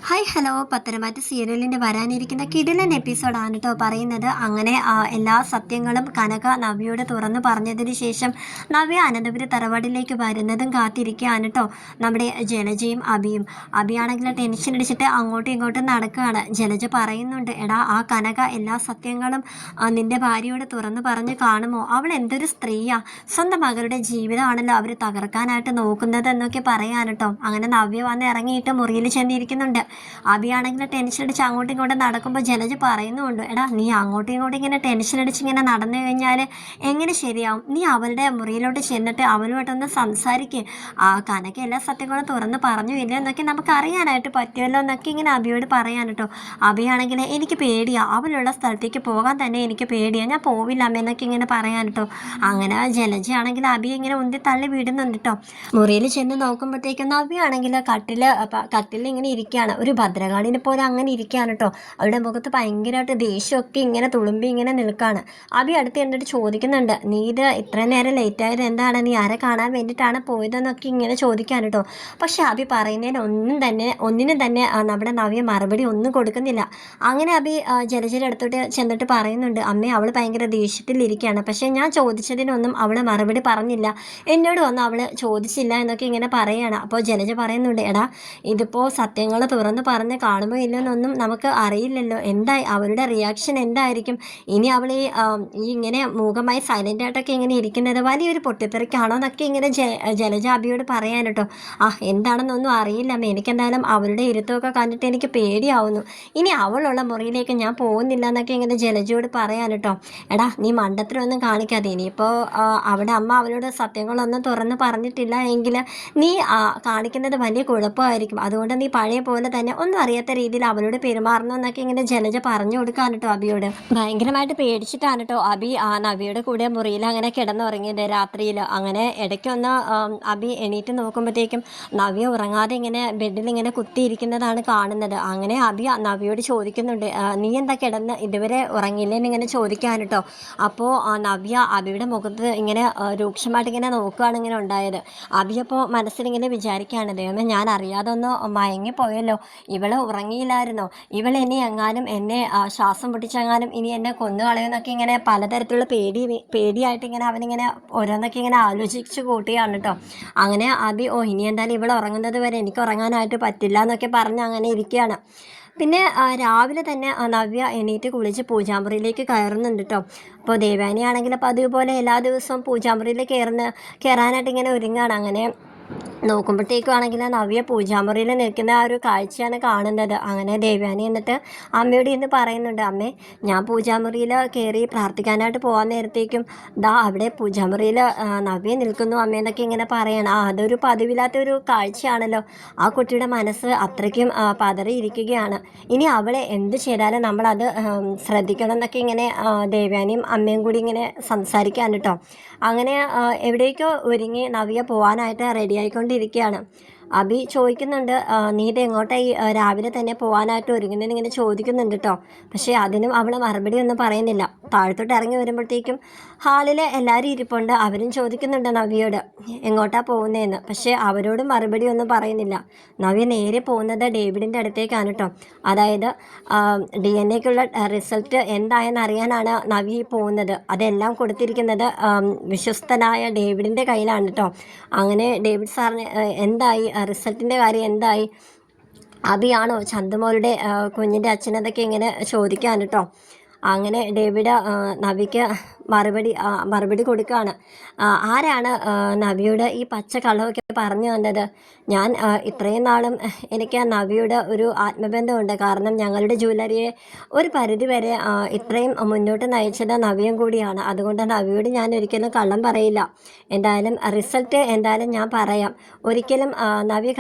Hi hello Pathanamthitta സീരിയലിൻ്റെ വരാനിരിക്കുന്ന കിടിലൻ എപ്പിസോഡാണ് കേട്ടോ പറയുന്നത്. അങ്ങനെ എല്ലാ സത്യങ്ങളും കനക നവ്യയോട് തുറന്നു പറഞ്ഞതിന് ശേഷം നവ്യ അനന്തപുരി തറവാടിലേക്ക് വരുന്നതും കാത്തിരിക്കുകയാണ് കേട്ടോ നമ്മുടെ ജലജയും അഭിയും. അഭിയാണെങ്കിൽ ടെൻഷൻ അടിച്ചിട്ട് അങ്ങോട്ടും ഇങ്ങോട്ടും നടക്കുകയാണ്. ജലജ പറയുന്നുണ്ട്, എടാ ആ കനക എല്ലാ സത്യങ്ങളും നിന്റെ ഭാര്യയോട് തുറന്നു പറഞ്ഞ് കാണുമോ? അവൾ എന്തൊരു സ്ത്രീയാ, സ്വന്തം മകളുടെ ജീവിതമാണല്ലോ അവർ തകർക്കാനായിട്ട് നോക്കുന്നത് എന്നൊക്കെ പറയാൻ കേട്ടോ. അങ്ങനെ നവ്യ വന്ന് ഇറങ്ങിയിട്ട് മുറിയിൽ ചെന്നിരിക്കുന്നുണ്ട്. അഭിയാണെങ്കിൽ ടെൻഷൻ അടിച്ച് അങ്ങോട്ടും ഇങ്ങോട്ടും നടക്കുമ്പോൾ ജലജ പറയുന്നുണ്ട്, എടാ നീ അങ്ങോട്ടും ഇങ്ങോട്ടും ഇങ്ങനെ ടെൻഷൻ അടിച്ച് ഇങ്ങനെ നടന്നു കഴിഞ്ഞാൽ എങ്ങനെ ശരിയാവും? നീ അവളുടെ മുറിയിലോട്ട് ചെന്നിട്ട് അവളുമായിട്ടൊന്ന് സംസാരിക്കുക. ആ കനക എല്ലാ സത്യങ്ങളും തുറന്ന് പറഞ്ഞു ഇല്ല എന്നൊക്കെ നമുക്ക് അറിയാനായിട്ട് പറ്റുമല്ലോ എന്നൊക്കെ ഇങ്ങനെ അഭിയോട് പറയാൻ കേട്ടോ. അഭിയാണെങ്കിൽ എനിക്ക് പേടിയാ, അവളുള്ള സ്ഥലത്തേക്ക് പോകാൻ തന്നെ എനിക്ക് പേടിയാ, ഞാൻ പോവില്ല അമ്മ എന്നൊക്കെ ഇങ്ങനെ പറയാൻ കേട്ടോ. അങ്ങനെ ജലജയാണെങ്കിൽ അഭി ഇങ്ങനെ ഉന്തി തള്ളി വിടുന്നുണ്ട് കേട്ടോ. മുറിയിൽ ചെന്ന് നോക്കുമ്പോഴത്തേക്കും നവ്യാണെങ്കിൽ കട്ടിൽ ഇങ്ങനെ ഇരിക്കുകയാണ്. ഒരു ഭദ്രകാളിനെ പോലെ അങ്ങനെ ഇരിക്കുകയാണ് കേട്ടോ. അവളുടെ മുഖത്ത് ഭയങ്കരമായിട്ട് ദേഷ്യമൊക്കെ ഇങ്ങനെ തുളുമ്പി ഇങ്ങനെ നിൽക്കുകയാണ്. അഭി അടുത്ത് എന്നിട്ട് ചോദിക്കുന്നുണ്ട്, നീ ഇത് ഇത്ര നേരം ലേറ്റായത് എന്താണ്? നീ ആരെ കാണാൻ വേണ്ടിയിട്ടാണ് പോയതെന്നൊക്കെ ഇങ്ങനെ ചോദിക്കാൻ കേട്ടോ. പക്ഷെ അഭി പറയുന്നതിന് ഒന്നിനും തന്നെ നമ്മുടെ നവ്യ മറുപടി ഒന്നും കൊടുക്കുന്നില്ല. അങ്ങനെ അഭി ജലജയുടെ അടുത്തോട്ട് ചെന്നിട്ട് പറയുന്നുണ്ട്, അമ്മേ അവൾ ഭയങ്കര ദേഷ്യത്തിലിരിക്കുകയാണ്, പക്ഷേ ഞാൻ ചോദിച്ചതിനൊന്നും അവൾ മറുപടി പറഞ്ഞില്ല, എന്നോട് വന്ന് അവൾ ചോദിച്ചില്ല എന്നൊക്കെ ഇങ്ങനെ പറയുകയാണ്. അപ്പോൾ ജലജ പറയുന്നുണ്ട്, എടാ ഇതിപ്പോൾ സത്യങ്ങൾ തുറന്ന് പറഞ്ഞ് കാണുമ്പോൾ ഇല്ലെന്നൊന്നും നമുക്ക് അറിയില്ലല്ലോ, എന്തായി അവരുടെ റിയാക്ഷൻ എന്തായിരിക്കും? ഇനി അവൾ ഈ ഇങ്ങനെ മൂകമായി സൈലൻ്റ് ആയിട്ടൊക്കെ ഇങ്ങനെ ഇരിക്കുന്നത് വലിയൊരു പൊട്ടിത്തെറിക്കാണോ എന്നൊക്കെ ഇങ്ങനെ ജലജ അഭിയോട് പറയാൻ കേട്ടോ. എന്താണെന്നൊന്നും അറിയില്ല അമ്മ, എനിക്കെന്തായാലും അവരുടെ ഇരുത്തമൊക്കെ കണ്ടിട്ട് എനിക്ക് പേടിയാവുന്നു, ഇനി അവളുള്ള മുറിയിലേക്ക് ഞാൻ പോകുന്നില്ല എന്നൊക്കെ ഇങ്ങനെ ജലജയോട് പറയാൻ കേട്ടോ. എടാ നീ മണ്ടത്തിലൊന്നും കാണിക്കാതെ, ഇനിയിപ്പോൾ അവിടെ അമ്മ അവളോട് സത്യങ്ങളൊന്നും തുറന്ന് പറഞ്ഞിട്ടില്ല എങ്കിൽ നീ കാണിക്കുന്നത് വലിയ കുഴപ്പമായിരിക്കും, അതുകൊണ്ട് നീ പഴയ പോലെ തന്നെ ഒന്നും അറിയാത്ത രീതിയിൽ അവളോട് പെരുമാറണം എന്നൊക്കെ ഇങ്ങനെ ജലജ പറഞ്ഞു കൊടുക്കാൻ കേട്ടോ അഭിയോട്. ഭയങ്കരമായിട്ട് പേടിച്ചിട്ടാണ് കേട്ടോ അഭി നവിയുടെ കൂടെ മുറിയിൽ അങ്ങനെ കിടന്നുറങ്ങിയത് രാത്രിയിൽ. അങ്ങനെ ഇടയ്ക്കൊന്ന് അഭി എണീറ്റ് നോക്കുമ്പോഴത്തേക്കും നവ്യ ഉറങ്ങാതെ ഇങ്ങനെ ബെഡിൽ ഇങ്ങനെ കുത്തിയിരിക്കുന്നതാണ് കാണുന്നത്. അങ്ങനെ അഭി നവ്യോട് ചോദിക്കുന്നുണ്ട്, നീ എന്താ കിടന്ന് ഇതുവരെ ഉറങ്ങിയില്ലെന്ന് ഇങ്ങനെ ചോദിക്കാൻ കേട്ടോ. അപ്പോൾ നവ്യ അഭിയുടെ മുഖത്ത് ഇങ്ങനെ രൂക്ഷമായിട്ട് ഇങ്ങനെ നോക്കുകയാണ് ഇങ്ങനെ ഉണ്ടായത്. അഭി അപ്പോൾ മനസ്സിലിങ്ങനെ വിചാരിക്കുകയാണ്, ദൈവമേ ഞാൻ അറിയാതെ ഒന്ന് മയങ്ങിപ്പോയല്ലോ, ഇവള് ഉറങ്ങിയില്ലായിരുന്നോ, ഇവളെന്നെ എങ്ങാനും എന്നെ ശ്വാസം പൊട്ടിച്ചെങ്ങാനും ഇനി എന്നെ കൊന്നു കളയുമെന്നൊക്കെ ഇങ്ങനെ പലതരത്തിലുള്ള പേടിയായിട്ട് ഇങ്ങനെ അവനിങ്ങനെ ഓരോന്നൊക്കെ ഇങ്ങനെ ആലോചിച്ച് കൂട്ടിയാണ് കേട്ടോ. അങ്ങനെ അഭി ഇനി എന്തായാലും ഇവൾ ഉറങ്ങുന്നത് വരെ എനിക്ക് ഉറങ്ങാനായിട്ട് പറ്റില്ല എന്നൊക്കെ പറഞ്ഞ് അങ്ങനെ ഇരിക്കുകയാണ്. പിന്നെ രാവിലെ തന്നെ നവ്യ എണീറ്റ് കുളിച്ച് പൂജാമുറിയിലേക്ക് കയറുന്നുണ്ട് കേട്ടോ. അപ്പോൾ ദേവാനിയാണെങ്കിൽ അപ്പോൾ അതുപോലെ എല്ലാ ദിവസവും പൂജാമുറിയിൽ കയറാനായിട്ട് ഇങ്ങനെ ഒരുങ്ങാണ്. അങ്ങനെ നോക്കുമ്പോഴത്തേക്കും ആണെങ്കിൽ നവ്യ പൂജാമുറിയിൽ നിൽക്കുന്ന ആ ഒരു കാഴ്ചയാണ് കാണുന്നത്. അങ്ങനെ ദേവ്യാനി എന്നിട്ട് അമ്മയോട് ഇന്ന് പറയുന്നുണ്ട്, അമ്മേ ഞാൻ പൂജാമുറിയിൽ കയറി പ്രാർത്ഥിക്കാനായിട്ട് പോകാൻ നേരത്തേക്കും ദാ അവിടെ പൂജാമുറിയിൽ നവ്യ നിൽക്കുന്നു അമ്മയെന്നൊക്കെ ഇങ്ങനെ പറയണം. അതൊരു പതിവില്ലാത്തൊരു കാഴ്ചയാണല്ലോ, ആ കുട്ടിയുടെ മനസ്സ് അത്രയ്ക്കും പതറിയിരിക്കുകയാണ്, ഇനി അവളെ എന്ത് ചെയ്താലും നമ്മളത് ശ്രദ്ധിക്കണം എന്നൊക്കെ ഇങ്ങനെ ദേവ്യാനിയും അമ്മയും കൂടി ഇങ്ങനെ സംസാരിക്കാൻ കേട്ടോ. അങ്ങനെ എവിടേക്കോ ഒരുങ്ങി നവ്യ പോകാനായിട്ട് റെഡി ആയിക്കൊണ്ടിരിക്കുകയാണ്. അഭി ചോദിക്കുന്നുണ്ട്, നീ ഇത് എങ്ങോട്ടായി രാവിലെ തന്നെ പോകാനായിട്ട് ഒരുങ്ങുന്നതെന്ന് ഇങ്ങനെ ചോദിക്കുന്നുണ്ട് കേട്ടോ. പക്ഷേ അതിനും അവൾ മറുപടി ഒന്നും പറയുന്നില്ല. താഴത്തോട്ട് ഇറങ്ങി വരുമ്പോഴത്തേക്കും ഹാളിൽ എല്ലാവരും ഇരിപ്പുണ്ട്. അവരും ചോദിക്കുന്നുണ്ട് നവ്യയോട് എങ്ങോട്ടാ പോകുന്നതെന്ന്. പക്ഷേ അവരോടും മറുപടി ഒന്നും പറയുന്നില്ല. നവ്യ നേരെ പോകുന്നത് ഡേവിഡിൻ്റെ അടുത്തേക്കാണ് കേട്ടോ. അതായത് DNA റിസൾട്ട് എന്തായെന്ന് അറിയാനാണ് നവ്യ പോകുന്നത്. അതെല്ലാം കൊടുത്തിരിക്കുന്നത് വിശ്വസ്തനായ ഡേവിഡിൻ്റെ കയ്യിലാണ് കേട്ടോ. അങ്ങനെ ഡേവിഡ് സാറിന് എന്തായി, റിസൾട്ടിൻ്റെ കാര്യം എന്തായി, അഭിയാണോ ചന്തുമോളുടെ കുഞ്ഞിൻ്റെ അച്ഛനതൊക്കെ ഇങ്ങനെ ചോദിക്കാൻ കേട്ടോ. അങ്ങനെ ഡേവിഡ് നവിക്ക് മറുപടി കൊടുക്കുകയാണ്. ആരാണ് നവിയോട് ഈ പച്ച കള്ളമൊക്കെ പറഞ്ഞു തന്നത്? ഞാൻ ഇത്രയും നാളും എനിക്ക് നവിയോട് ഒരു ആത്മബന്ധമുണ്ട്, കാരണം ഞങ്ങളുടെ ജ്വല്ലറിയെ ഒരു പരിധിവരെ ഇത്രയും മുന്നോട്ട് നയിച്ചത് നവിയും കൂടിയാണ്. അതുകൊണ്ട് നവിയോട് ഞാൻ ഒരിക്കലും കള്ളം പറയില്ല. എന്തായാലും റിസൾട്ട് എന്തായാലും ഞാൻ പറയാം. ഒരിക്കലും നവ്യ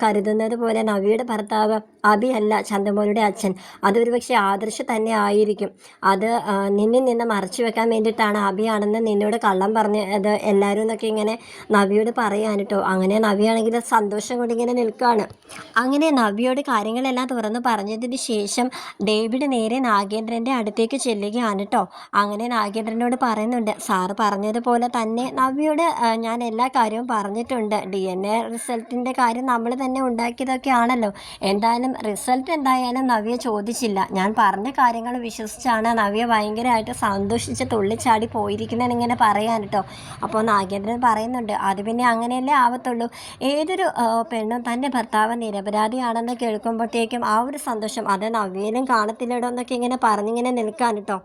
കരുതുന്നത് പോലെ നവിയുടെ ഭർത്താവ് അഭിയല്ല ചന്ദമോളുടെ അച്ഛൻ. അതൊരു പക്ഷേ ആദർശ് തന്നെ ആയിരിക്കും. അത് നിന്നിൽ നിന്ന് മറച്ചു വെക്കാൻ വേണ്ടി വേണ്ടിയിട്ടാണ് അഭിയാണെന്ന് നിന്നോട് കള്ളം പറഞ്ഞത് എല്ലാവരും എന്നൊക്കെ ഇങ്ങനെ നവിയോട് പറയാൻ കേട്ടോ. അങ്ങനെ നവിയാണെങ്കിൽ സന്തോഷം കൊണ്ട് ഇങ്ങനെ നിൽക്കുകയാണ്. അങ്ങനെ നവിയോട് കാര്യങ്ങളെല്ലാം തുറന്ന് പറഞ്ഞതിന് ശേഷം ഡേവിഡ് നേരെ നാഗേന്ദ്രൻ്റെ അടുത്തേക്ക് ചെല്ലുകയാണ് കേട്ടോ. അങ്ങനെ നാഗേന്ദ്രനോട് പറയുന്നുണ്ട്, സാറ് പറഞ്ഞതുപോലെ തന്നെ നവിയോട് ഞാൻ എല്ലാ കാര്യവും പറഞ്ഞിട്ടുണ്ട്. DNA റിസൾട്ടിൻ്റെ കാര്യം നമ്മൾ തന്നെ ഉണ്ടാക്കിയതൊക്കെ ആണല്ലോ. എന്തായാലും റിസൾട്ട് എന്തായാലും നവിയെ ചോദിച്ചില്ല. ഞാൻ പറഞ്ഞ കാര്യങ്ങൾ വിശ്വസിച്ചാണ് നവിയെ ഭയങ്കരമായിട്ട് സന്തോഷിച്ച് തുള്ളിച്ചാടി പോയിരിക്കുന്നതെന്നിങ്ങനെ പറയാൻ കേട്ടോ. അപ്പോൾ നാഗേന്ദ്രൻ പറയുന്നുണ്ട്, അത് പിന്നെ അങ്ങനെയല്ലേ ആവത്തുള്ളൂ. ഏതൊരു പെണ്ണും തൻ്റെ ഭർത്താവ് നിരപരാധിയാണെന്ന് കേൾക്കുമ്പോഴത്തേക്കും ആ ഒരു സന്തോഷം അത് നവ്യയിലും കാണത്തില്ലടോ എന്നൊക്കെ ഇങ്ങനെ പറഞ്ഞിങ്ങനെ നിൽക്കാൻ കേട്ടോ.